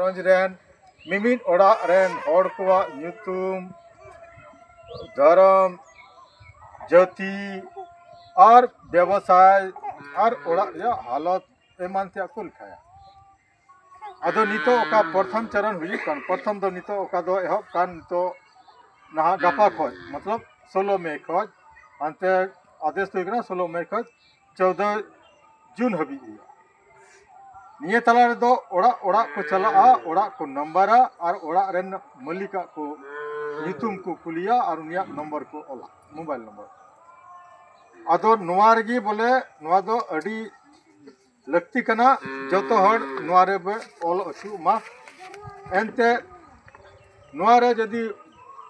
घारोंज rain मिमिद ओड़ा rain हर कोवा ᱧᱩᱛᱩᱢ धर्म जाति और व्यवसाय और ओड़ा हालत एमान ते को लिखाया अदो नितो ओका प्रथम चरण हुई कान प्रथम दो नितो ओका दो एहब कान नितो नहा गपा खोज मतलब 16 मई खोज अंते आदेश तो इकना 16 मई खोज 14 जून हबी निये तला रे दो ओड़ा ओड़ा को चला ओड़ा को नंबरा और ओड़ा रेन मलिका को ᱧᱩᱛᱩᱢ को कुलिया और उनिया नंबर को ओला मोबाइल नंबर अदो नोआ रेगी बोले नोआ दो अडी लगती कना जतो हर नोआ रे बे ओल अचु मा एनते नोआ रे जदी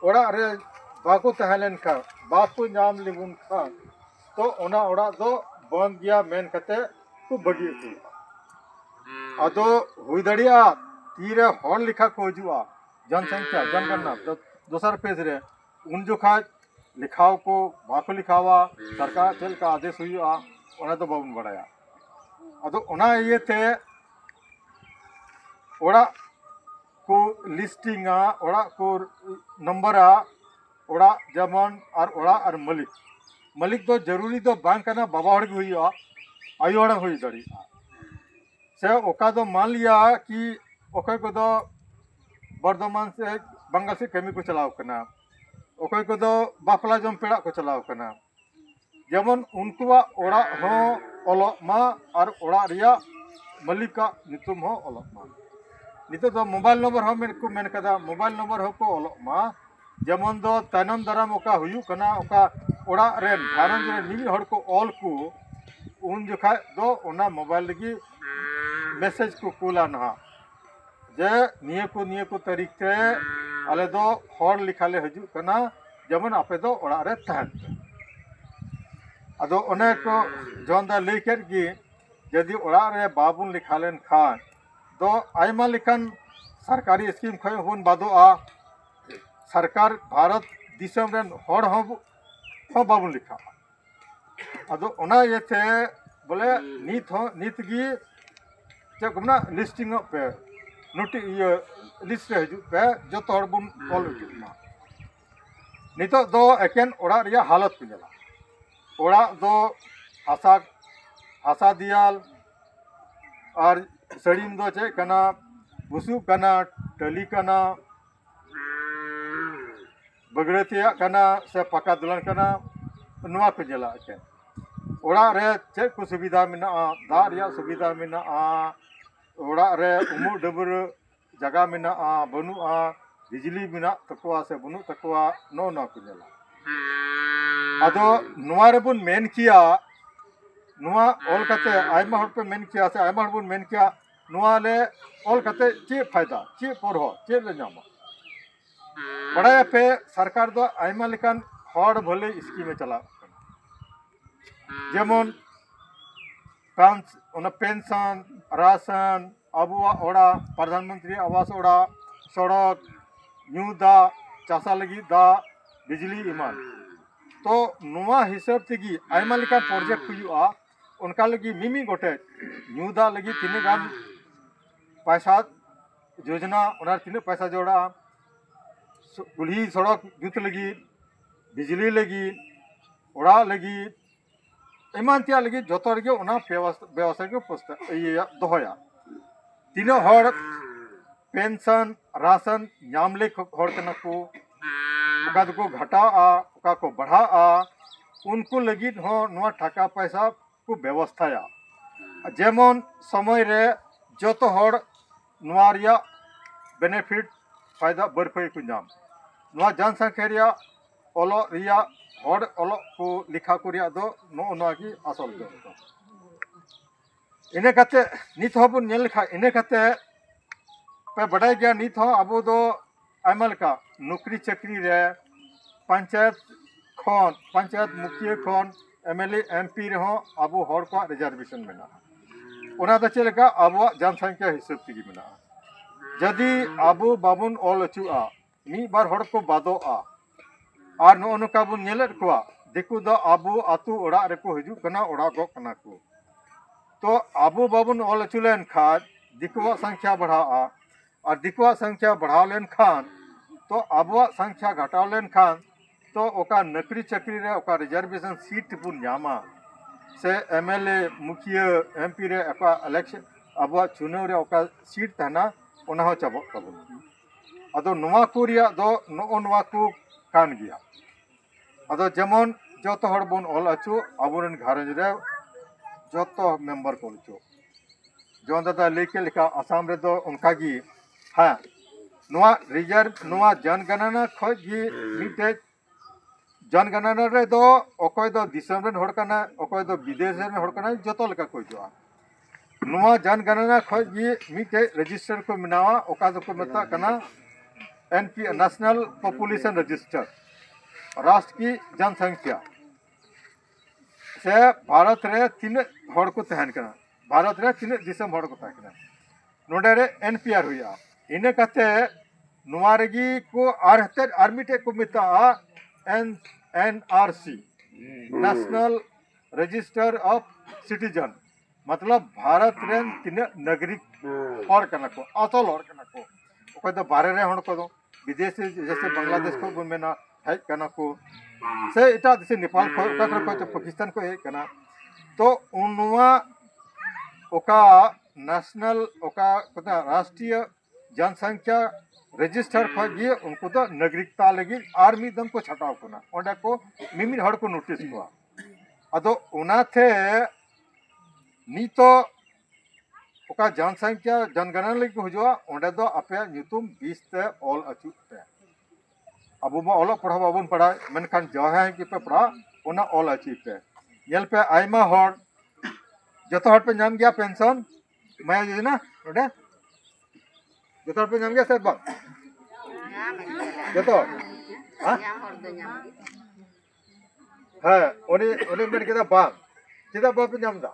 ओड़ा रे बाको तहलेन का बाको नाम लिबुन का तो ओना ओड़ा दो बंद गया मेन कते को बगी को अदो हुई दड़िया तीरे हर लिखा को हजुआ जनसंख्या जनगणना दोसर पेज रे उन जोखा लिखाव को बाको लिखावा सरकार चल का आदेश हुआ ओना तो बाबुन बड़ाया अदो ओना ये थे ओड़ा को लिस्टिंगा ओड़ा को नंबरा ओड़ा जमन और मलिक मलिक तो जरूरी तो बैंक ना बाबा हड़ हुआ आयु हड़ हुई दड़ी से ओका तो मान लिया कि ओके को तो बर्धमान से बंगाल से कमी को चलाव कना ओके को तो बापला जम पेड़ा को चलाव कना जेमन उनकुआ ओड़ा हो ओलग मा और ओड़ा रिया मलिका नितुम हो ओलग मा नितो तो मोबाइल नंबर हो मेन को मेन कदा मोबाइल नंबर हो को ओलग मा जेमन दो तनम दराम ओका हुयु कना ओका ओड़ा रेन घारंज रे निमि हड़ को ऑल को उन जोखा दो ओना मोबाइल लगी मैसेज को कूला ना जे निये को तारीख ते आले दो हर लिखाले हजू कना जेमन आपे दो ओड़ा रे तहन अदो ओने को जोंदा लेकर की यदि ओड़ा रे बाबुन लिखालेन खान दो आयमा लिखन सरकारी स्कीम खय हुन बादोआ सरकार भारत दिसम रेन हर हो बाबुन लिखा अदो ओना ये थे बोले नीत गी चकना लिस्टिंग पे नोटि ये लिस्ट रे हजू पे जो तोड़ बुन कॉल हजू नितो दो एकेन ओड़ा रिया हालत को जला ओड़ा दो हासा दियाल और सड़ीम दो चे कना बुसु कना टली कना बगड़तिया कना से पका दुलन कना नुआ को जला एकेन ओड़ा रे चे को सुविधा मिना दा रिया सुविधा मिना ओड़ा रे उमु डबर जगह मिना बनुआ बिजली मिना तकवा से बनु तकवा नो ना को जला अदो नुआ रे बुन मेन किया नुआ ऑल कते आयमा हड़ पे मेन किया से आयमा हड़ बुन मेन किया नुआ ले ऑल कते चे फायदा चे पर हो चे ले नामा बड़ा पे सरकार दो आयमा लेकान हड़ भले स्कीम में चला जेमन पेंशन राशन अबुआ ओड़ा प्रधानमंत्री आवास ओड़ा सड़क दा चासा लगी दा बिजली इमान तो नुआ हिसाब तेगी आयमा लेका प्रोजेक्ट हुआ उनका लगी मिमी गोटे दा लगी तीन गान पैसा योजना उनार तीन पैसा जोड़ा कुल्ही सड़क जुत लगी बिजली लगी ओड़ा लगी इमान त्या लगी जोतर गे उना व्यवस्था के पोस्ट ये दोहया तीनों हड़ पेंशन राशन नामले हड़ कना को ओका को घटाआ ओका को बढ़ाआ उनको लगी हो नुआ टाका पैसा को व्यवस्थाया जेमन समय रे जोतो हड़ नुआ रिया बेनिफिट फायदा बरफई को नाम नुआ जनसंख्या रिया ओलो रिया हड़ ओलो को लिखा को रिया दो नो नुआ की असल दो इने कते नित हबुन नेल खा इने कते पे बड़ाई गया नित हो अबो दो आयमल का नौकरी चाकरी रे पंचायत मुखिया खन एमएलए एमपी रे हो अबो हड़ को रिजर्वेशन मेना ओना द चेलका अबो जनसंख्या हिसाब तिगी मेना जदि अबो बाबुन ऑल अचुआ मी बार हड़ को बादोआ और नो नुका बुन नेलेट कोआ देखु द अबो आतु ओड़ा रे को हजू कना ओड़ा गो कना को तो अबो बाबुन ऑल अचुलेन खा दिकुआ संख्या बढ़ाआ और दिकुआ संख्या बढ़ाव लेन खान तो अबुआ संख्या घटाव लेन खान तो ओका नौकरी चाकरी रे ओका रिजर्वेशन सीट बुन नामा से एमएलए मुखिया एमपी रे ओका इलेक्शन अबुआ चुनाव रे ओका सीट तहना ओना हो चाबो तबन अदो नोवा को रिया दो नो नोवा को कान गया अदो जेमन जत हड़ बन ऑल अचो अबुरन घारंज रे जत मेंबर को अचो जोन दादा लेके लेका आसाम रे दो उनका गी हाँ नोवा रिजर्व नोवा जनगणना खoj गी मिटे जनगणना रे दो अकोय दो दिसम रेन हड़ कना अकोय दो विदेश रेन हड़ कना जतो लेका को जोआ नोवा जनगणना खoj गी मिटे रजिस्टर को मिनावा ओका दो को मता कना एनपी नेशनल पॉपुलेशन रजिस्टर राष्ट्र की जनसंख्या से भारत रे तीन हड़ को तहन कना भारत रे तीन दिसम हड़ को तहन कना नोडे रे एनपीआर हुआ इने कते नोवा रेगी को आरहते आर्मीटे को मिता NRC national register of citizen मतलब भारत रेन तीन नागरिक हड़ कना को असल हड़ कना को ओको दो बारे रे हड़ को दो विदेश जैसे बांग्लादेश को बुमेना है कना को से इटा जैसे नेपाल को तो पाकिस्तान को है कना तो उनवा ओका नेशनल ओका कता राष्ट्रीय जनसंख्या रजिस्टर खजे उनको तो नागरिकता लगी आर्मी दम को छटाव कोना ओंडा को मिमिन हड़ को नोटिस को अदो उनाथे नीतो ओका जनसंख्या जनगणना लगी हुजवा ओंडे दो अपे ᱧᱩᱛᱩᱢ 20 ते ऑल अचु पे अब मा ओलो पढ़ा बाबन पढ़ा मनखान जहा है कि पे पढ़ा ओना ऑल अचु पे येल पे आइमा हड़ जतो हड़ पे नाम गया पेंशन माया योजना ओडे जतो हड़ पे नाम गया सब जतो हां हां ओने ओने मेन केदा बा केदा बाप नाम दा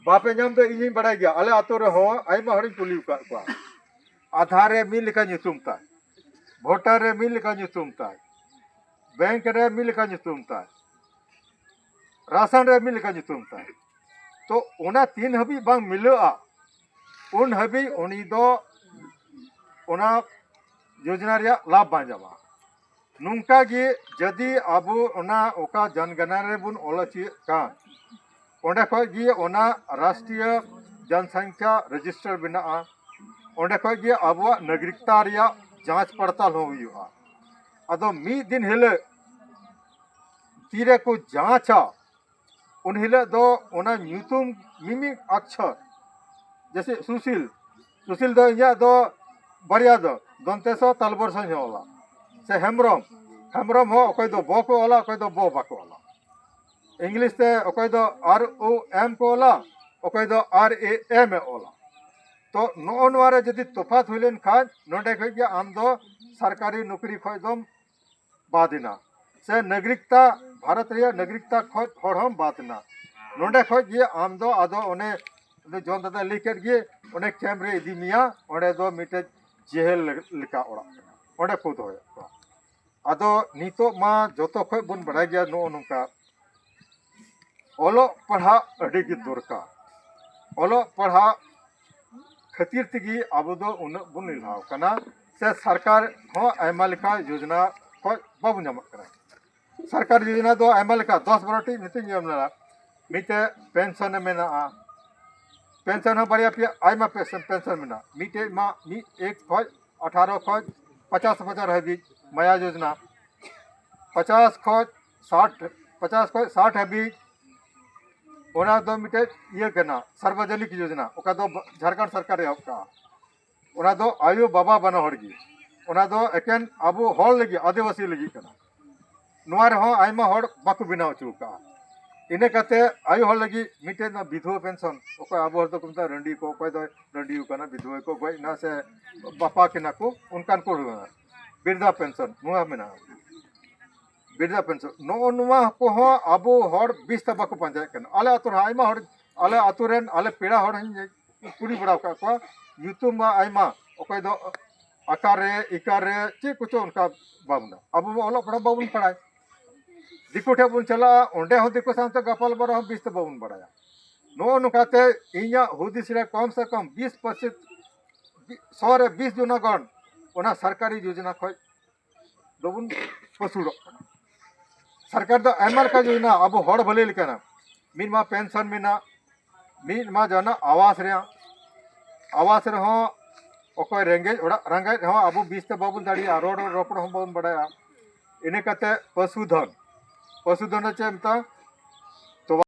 बापे नाम तो इनी बड़ा गया अले आतो रे हो आइमा हड़ कुली का आधार रे मिल का ᱧᱩᱛᱩᱢ ताय वोटर रे मिल का ᱧᱩᱛᱩᱢ ताय बैंक रे मिल का ᱧᱩᱛᱩᱢ ताय राशन रे मिल का ᱧᱩᱛᱩᱢ ताय तो ओना तीन हबी बांग मिलआ उन हबी उनी दो ओना योजना रे लाभ बांजावा नुंका गे जदि आबो ओना ओका जनगणना रे बुन ओलची का ओंडे खoj गे ओना राष्ट्रीय जनसंख्या रजिस्टर बिना ओंडे खoj गे आबो नागरिकता रिया जांच पड़ताल हो हुआ अदो मी दिन हिले तीरे को जांचा उन हिले दो ओना ᱧᱩᱛᱩᱢ मिमी अक्षर जैसे सुशील सुशील दो या दो बरिया दो दंतेसो तलबरसो होला से हेमरम हेमरम हो अकोय दो बो को होला अकोय दो बो बाको होला इंग्लिश ते अकोय दो आर ओ एम को होला अकोय दो आर ए एम होला तो नो नवारे जदि तफात हुइलेन खान नोडे खय के आम दो सरकारी नौकरी खय दम बादिना से नागरिकता भारत रे नागरिकता खय हड़ हम बातना नोडे खय के आम दो आदो ओने जोन दादा लिखेट गे ओने कैम्प रे इदी मिया ओडे दो मिटे जेल लिका ओड़ा ओडे को दो आदो नितो मा जतो खय बन बड़ा गया नो नुका ओलो पढ़ा अडी की दरकार ओलो पढ़ा खातिर तगी अब दो उन बुन लाव कना से सरकार हो आयमा लेका योजना को बाबू नाम करा सरकार योजना दो आयमा लेका 10 बरटी नितिन नियमना मिते पेंशन मेना पेंशन हो बरिया पे आयमा पेंशन मेना मिटे मा मी एक खoj 18 खoj 50 50 है बीच माया योजना 50 खoj 60 50 खoj 60 है बीच ओना दो मिटे ये करना सार्वजनिक योजना ओका दो झारखंड सरकार का ओना दो आयु बाबा बना हड़गी ओना दो एकेन अबो हड़ लगी आदिवासी लगी करना नोआर हो आयमा हड़ बाको बिनाव चुका इने कते आयु हड़ लगी मिटे ना विधवा पेंशन ओका अबो हड़ तो कुमता रंडी को कोई दो रंडी कना विधवा को गई ना से बापा के ना को उनकान को वृद्धा पेंशन मुआ मेना वृद्धा पेंशन नो नुआ को हो अबो हड़ 20 तक बाको पंचायत कन आले अतुर आयमा हड़ आले अतुरेन आले पेड़ा हड़ कुड़ी बड़ा का को ᱧᱩᱛᱩᱢ आयमा ओकय दो आकार रे इकार रे चे कुछ उनका बाबना अब ओलो पढ़ा बाबुन पढ़ाय दिको ठे बुन चला ओंडे हो दिको साथ गपाल बर हम 20 बाबुन बड़ाया नो नुकाते इया हुदिस रे कम से कम 20% 100 रे 20 जना गण ओना सरकारी योजना खय दोबुन पसुड़ो सरकार दो आयमा लेका योजना अब हड़ भले लेकाना मीन मा पेंशन मेना मीन मा जाना आवास रहो अकोय रेंगे रंगे हो अब 20 ते बाबुन दाड़िया रोड रोपड़ हो बाबुन बड़ाया इने कते पशुधन चे मता